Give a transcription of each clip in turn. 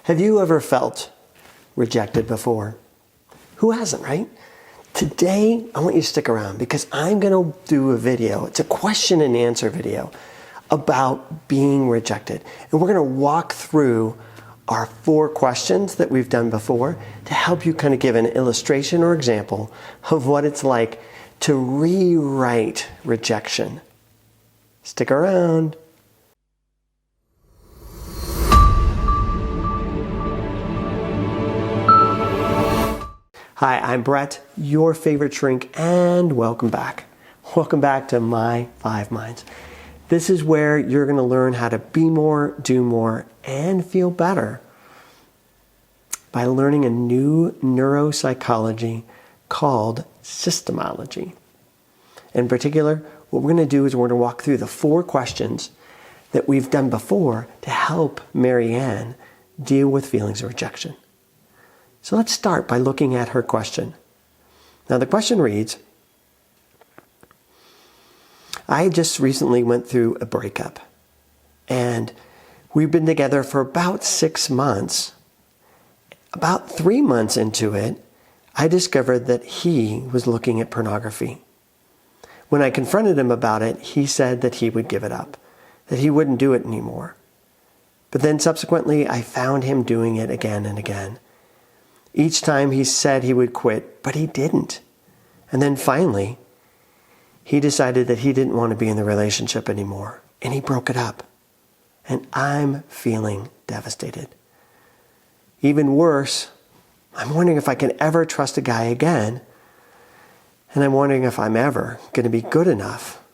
Have you ever felt rejected before? Who hasn't, right? Today, I want you to stick around because I'm going to do a video. It's a question and answer video about being rejected. And we're going to walk through our 4 questions that we've done before to help you kind of give an illustration or example of what it's like to rewrite rejection. Stick around. Hi, I'm Brett, your favorite shrink, and welcome back. Welcome back to My 5 Minds. This is where you're going to learn how to be more, do more, and feel better by learning a new neuropsychology called systemology. In particular, what we're going to do is we're going to walk through the 4 questions that we've done before to help Marianne deal with feelings of rejection. So let's start by looking at her question. Now the question reads, I just recently went through a breakup and we've been together for about 6 months. About 3 months into it, I discovered that he was looking at pornography. When I confronted him about it, he said that he would give it up, that he wouldn't do it anymore. But then subsequently, I found him doing it again and again. Each time he said he would quit, but he didn't. And then finally, he decided that he didn't want to be in the relationship anymore, and he broke it up. And I'm feeling devastated. Even worse, I'm wondering if I can ever trust a guy again, and I'm wondering if I'm ever going to be good enough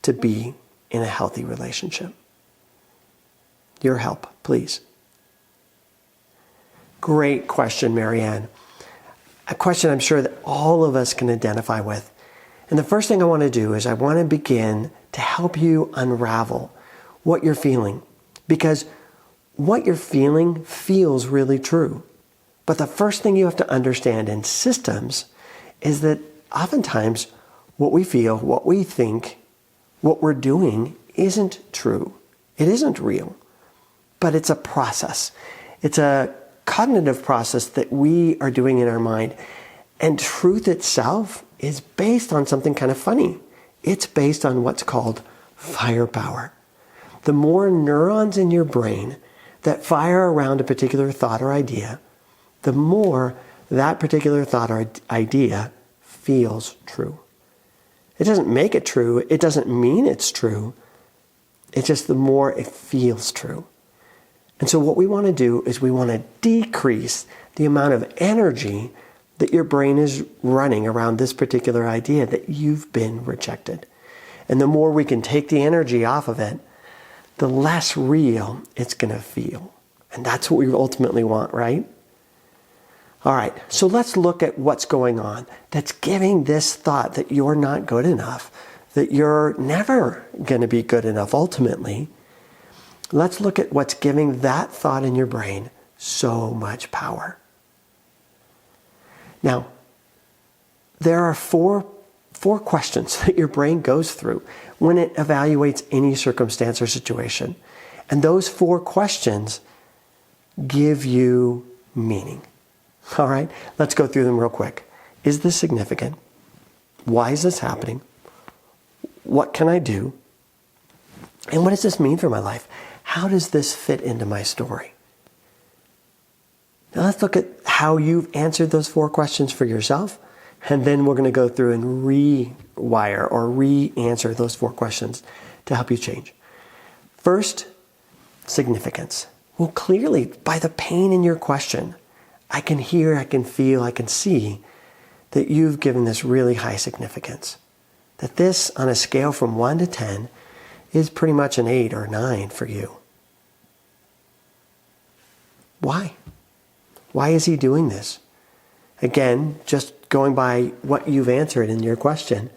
to be in a healthy relationship. Your help, please. Great question, Marianne. A question I'm sure that all of us can identify with. And the first thing I want to do is I want to begin to help you unravel what you're feeling. Because what you're feeling feels really true. But the first thing you have to understand in systems is that oftentimes what we feel, what we think, what we're doing isn't true. It isn't real. But it's a process. It's a cognitive process that we are doing in our mind. And truth itself is based on something kind of funny. It's based on what's called firepower. The more neurons in your brain that fire around a particular thought or idea, the more that particular thought or idea feels true. It doesn't make it true. It doesn't mean it's true. It's just the more it feels true. And so what we want to do is we want to decrease the amount of energy that your brain is running around this particular idea that you've been rejected. And the more we can take the energy off of it, the less real it's going to feel. And that's what we ultimately want, right? All right, so let's look at what's going on that's giving this thought that you're not good enough, that you're never going to be good enough ultimately. Let's look at what's giving that thought in your brain so much power. Now, there are four questions that your brain goes through when it evaluates any circumstance or situation. And those 4 questions give you meaning. All right, let's go through them real quick. Is this significant? Why is this happening? What can I do? And what does this mean for my life? How does this fit into my story? Now let's look at how you've answered those 4 questions for yourself. And then we're going to go through and rewire or re-answer those 4 questions to help you change. First, significance. Well, clearly, by the pain in your question, I can hear, I can feel, I can see that you've given this really high significance. That this, on a scale from 1 to 10, is pretty much an 8 or 9 for you. Why? Why is he doing this? Again, just going by what you've answered in your question,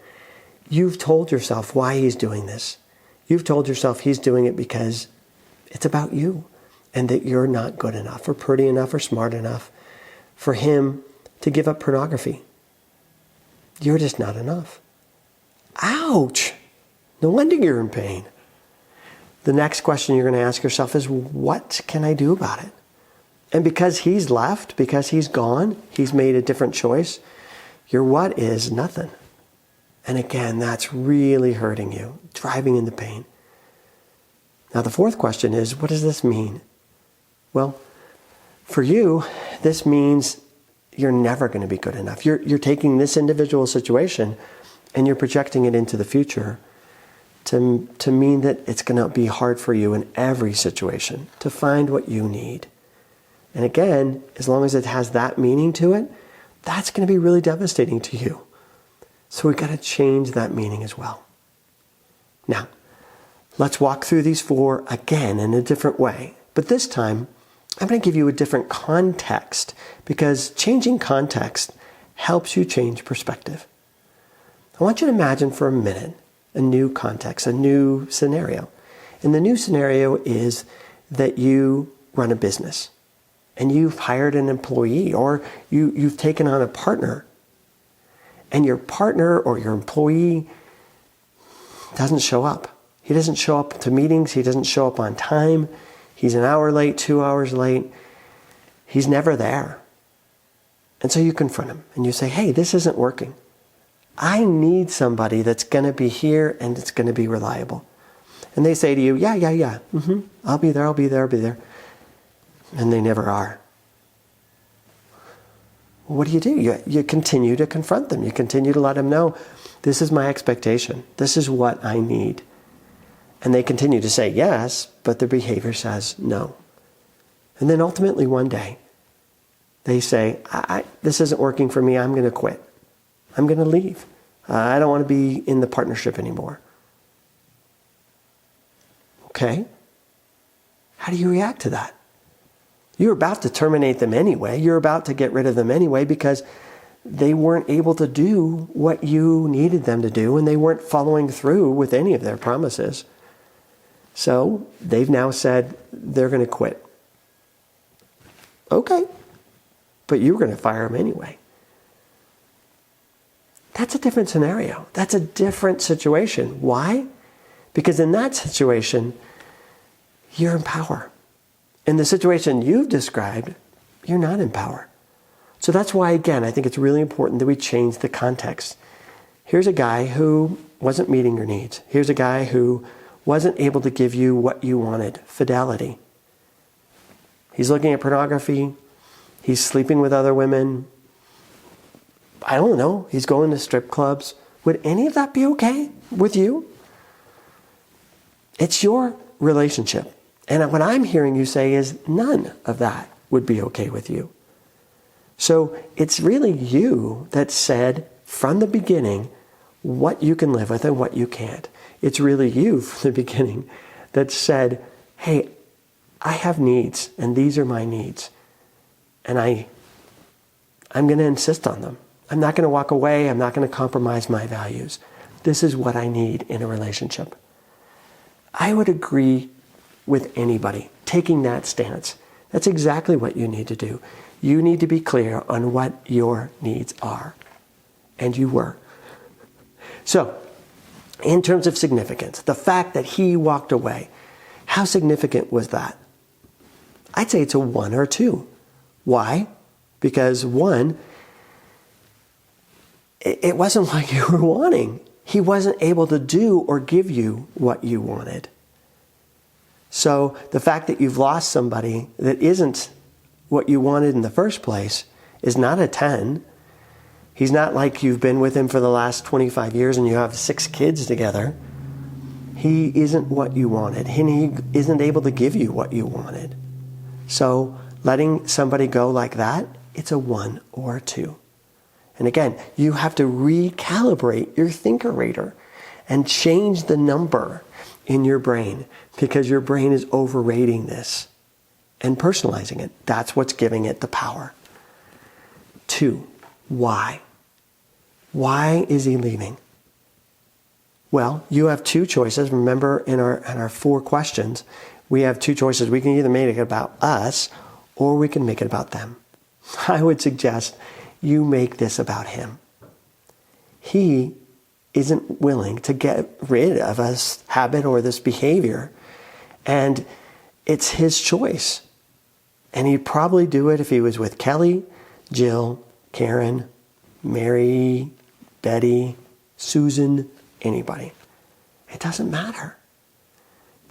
you've told yourself why he's doing this. You've told yourself he's doing it because it's about you and that you're not good enough or pretty enough or smart enough for him to give up pornography. You're just not enough. Ouch! No wonder you're in pain. The next question you're going to ask yourself is, what can I do about it? And because he's left, because he's gone, he's made a different choice, your what is nothing. And again, that's really hurting you, driving into pain. Now the fourth question is, what does this mean? Well, for you, this means you're never going to be good enough. You're taking this individual situation and you're projecting it into the future to mean that it's going to be hard for you in every situation to find what you need. And again, as long as it has that meaning to it, that's going to be really devastating to you. So we've got to change that meaning as well. Now, let's walk through these 4 again in a different way. But this time, I'm going to give you a different context because changing context helps you change perspective. I want you to imagine for a minute a new context, a new scenario. And the new scenario is that you run a business and you've hired an employee or you've taken on a partner. And your partner or your employee doesn't show up. He doesn't show up to meetings. He doesn't show up on time. He's an hour late, 2 hours late. He's never there. And so you confront him and you say, hey, this isn't working. I need somebody that's going to be here and it's going to be reliable. And they say to you, yeah. I'll be there. And they never are. What do? You continue to confront them. You continue to let them know, this is my expectation. This is what I need. And they continue to say yes, but their behavior says no. And then ultimately one day, they say, this isn't working for me. I'm going to quit. I'm going to leave. I don't want to be in the partnership anymore. Okay? How do you react to that? You're about to terminate them anyway. You're about to get rid of them anyway because they weren't able to do what you needed them to do and they weren't following through with any of their promises. So they've now said they're going to quit. Okay. But you were going to fire them anyway. That's a different scenario. That's a different situation. Why? Because in that situation, you're in power. In the situation you've described, you're not in power. So that's why, again, I think it's really important that we change the context. Here's a guy who wasn't meeting your needs. Here's a guy who wasn't able to give you what you wanted, fidelity. He's looking at pornography. He's sleeping with other women. I don't know. He's going to strip clubs. Would any of that be okay with you? It's your relationship. And what I'm hearing you say is none of that would be okay with you. So it's really you that said from the beginning what you can live with and what you can't. It's really you from the beginning that said, hey, I have needs and these are my needs. And I'm going to insist on them. I'm not going to walk away. I'm not going to compromise my values. This is what I need in a relationship. I would agree with anybody taking that stance. That's exactly what you need to do. You need to be clear on what your needs are. And you were. So, in terms of significance, the fact that he walked away, how significant was that? I'd say it's a 1 or 2. Why? Because 1, it wasn't what you were wanting. He wasn't able to do or give you what you wanted. So the fact that you've lost somebody that isn't what you wanted in the first place is not a 10. He's not like you've been with him for the last 25 years and you have 6 kids together. He isn't what you wanted. He isn't able to give you what you wanted. So letting somebody go like that, it's a 1 or a 2. And again, you have to recalibrate your thinkerator and change the number in your brain because your brain is overrating this and personalizing it. That's what's giving it the power. 2, why? Why is he leaving? Well, you have 2 choices. Remember in our 4 questions, we have 2 choices. We can either make it about us or we can make it about them. I would suggest you make this about him. He isn't willing to get rid of this habit or this behavior. And it's his choice. And he'd probably do it if he was with Kelly, Jill, Karen, Mary, Betty, Susan, anybody. It doesn't matter.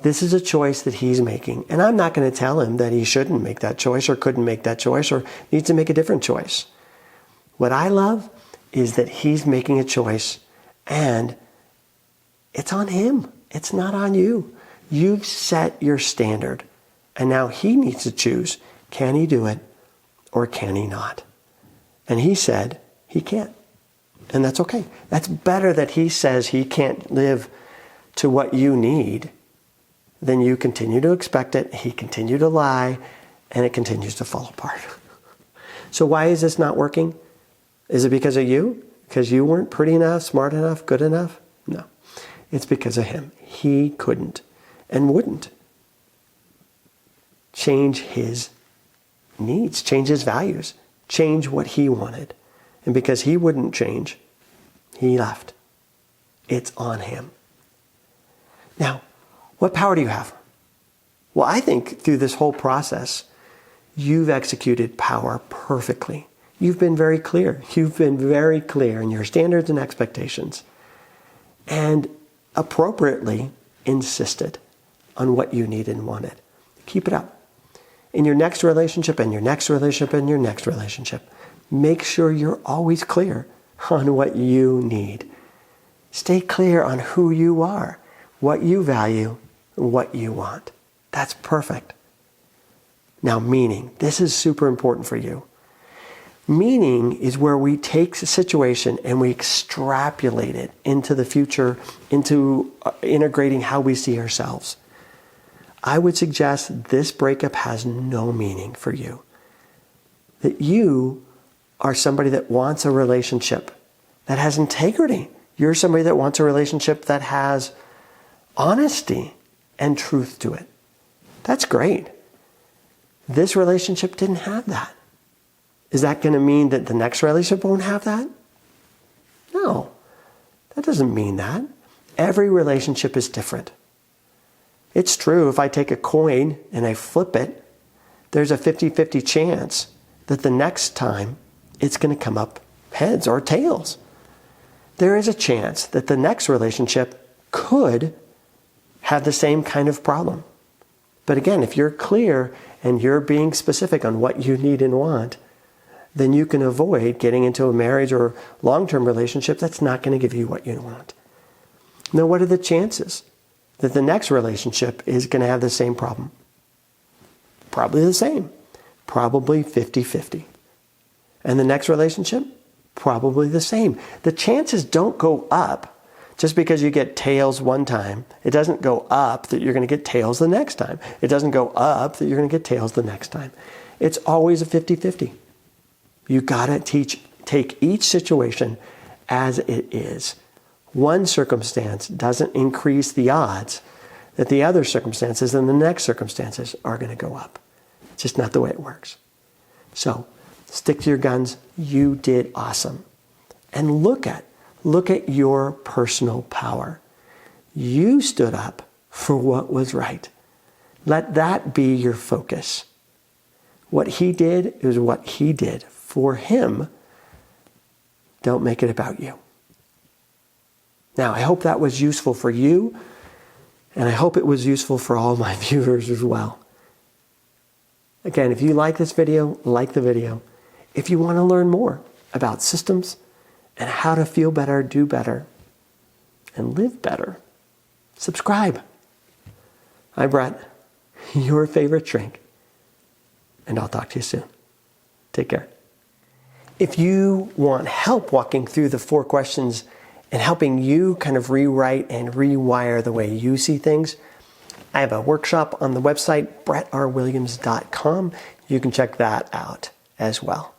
This is a choice that he's making. And I'm not going to tell him that he shouldn't make that choice or couldn't make that choice or needs to make a different choice. What I love is that he's making a choice and it's on him. It's not on you. You've set your standard. And now he needs to choose, can he do it or can he not? And he said he can't. And that's okay. That's better that he says he can't live to what you need than you continue to expect it, he continue to lie, and it continues to fall apart. So why is this not working? Is it because of you? Because you weren't pretty enough, smart enough, good enough? No. It's because of him. He couldn't and wouldn't change his needs, change his values, change what he wanted. And because he wouldn't change, he left. It's on him. Now, what power do you have? Well, I think through this whole process, you've executed power perfectly. You've been very clear. You've been very clear in your standards and expectations and appropriately insisted on what you needed and wanted. Keep it up. In your next relationship and your next relationship and your next relationship, make sure you're always clear on what you need. Stay clear on who you are, what you value, and what you want. That's perfect. Now, meaning. This is super important for you. Meaning is where we take a situation and we extrapolate it into the future, into integrating how we see ourselves. I would suggest this breakup has no meaning for you. That you are somebody that wants a relationship that has integrity. You're somebody that wants a relationship that has honesty and truth to it. That's great. This relationship didn't have that. Is that going to mean that the next relationship won't have that? No, that doesn't mean that. Every relationship is different. It's true, if I take a coin and I flip it, there's a 50-50 chance that the next time it's going to come up heads or tails. There is a chance that the next relationship could have the same kind of problem. But again, if you're clear and you're being specific on what you need and want, then you can avoid getting into a marriage or long-term relationship that's not going to give you what you want. Now, what are the chances that the next relationship is going to have the same problem? Probably the same. Probably 50-50. And the next relationship? Probably the same. The chances don't go up just because you get tails one time. It doesn't go up that you're going to get tails the next time. It doesn't go up that you're going to get tails the next time. It's always a 50-50. You got to take each situation as it is. One circumstance doesn't increase the odds that the other circumstances and the next circumstances are going to go up. It's just not the way it works. So stick to your guns. You did awesome. And look at your personal power. You stood up for what was right. Let that be your focus. What he did is what he did for him. Don't make it about you. Now, I hope that was useful for you, and I hope it was useful for all my viewers as well. Again, if you like this video, like the video. If you want to learn more about systems and how to feel better, do better, and live better, subscribe. I'm Brett, your favorite shrink, and I'll talk to you soon. Take care. If you want help walking through the 4 questions and helping you kind of rewrite and rewire the way you see things, I have a workshop on the website, brettrwilliams.com. You can check that out as well.